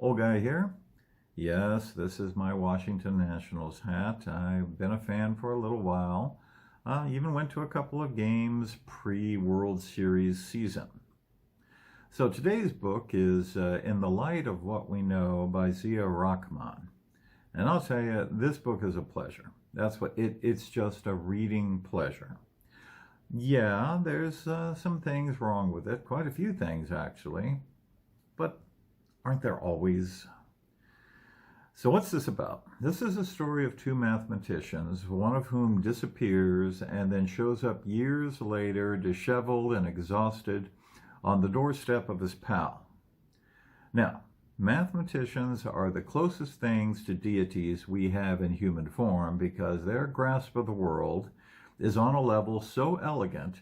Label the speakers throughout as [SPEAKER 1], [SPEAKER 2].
[SPEAKER 1] Old guy here. Yes, this is my Washington Nationals hat. I've been a fan for a little while. Even went to a couple of games pre-World Series season. So today's book is In the Light of What We Know by Zia Rahman. And I'll tell you, this book is a pleasure. That's what it's just a reading pleasure. Yeah, there's some things wrong with it, quite a few things actually, but aren't there always? So what's this about? This is a story of two mathematicians, one of whom disappears and then shows up years later, disheveled and exhausted, on the doorstep of his pal. Now, mathematicians are the closest things to deities we have in human form because their grasp of the world is on a level so elegant,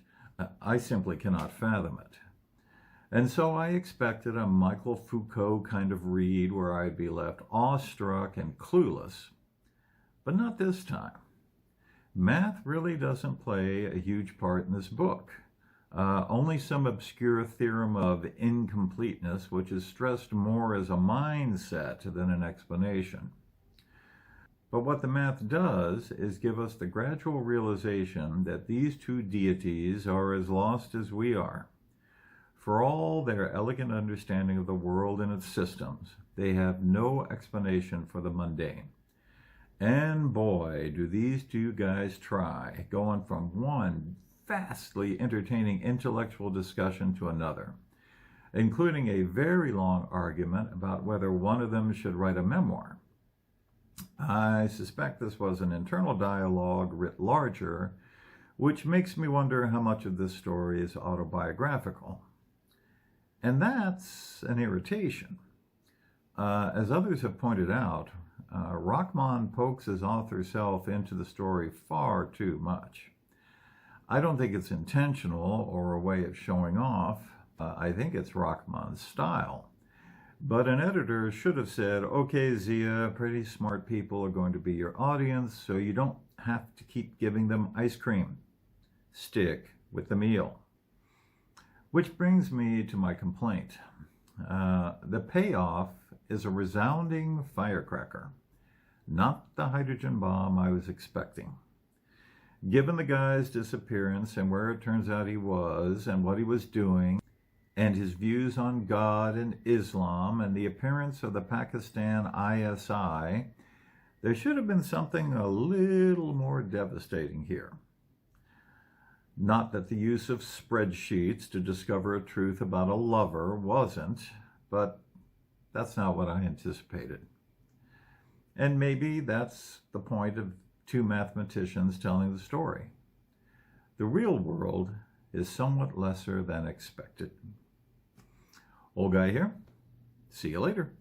[SPEAKER 1] I simply cannot fathom it. And so I expected a Michael Foucault kind of read where I'd be left awestruck and clueless. But not this time. Math really doesn't play a huge part in this book. Only some obscure theorem of incompleteness, which is stressed more as a mindset than an explanation. But what the math does is give us the gradual realization that these two deities are as lost as we are. For all their elegant understanding of the world and its systems, they have no explanation for the mundane. And boy, do these two guys try, going from one vastly entertaining intellectual discussion to another, including a very long argument about whether one of them should write a memoir. I suspect this was an internal dialogue writ larger, which makes me wonder how much of this story is autobiographical. And that's an irritation. As others have pointed out, Rahman pokes his author self into the story far too much. I don't think it's intentional or a way of showing off. I think it's Rahman's style. But an editor should have said, okay, Zia, pretty smart people are going to be your audience, so you don't have to keep giving them ice cream. Stick with the meal. Which brings me to my complaint. The payoff is a resounding firecracker, not the hydrogen bomb I was expecting. Given the guy's disappearance and where it turns out he was and what he was doing, and his views on God and Islam and the appearance of the Pakistan ISI, there should have been something a little more devastating here. Not that the use of spreadsheets to discover a truth about a lover wasn't, but that's not what I anticipated. And maybe that's the point of two mathematicians telling the story. The real world is somewhat lesser than expected. Old guy here. See you later.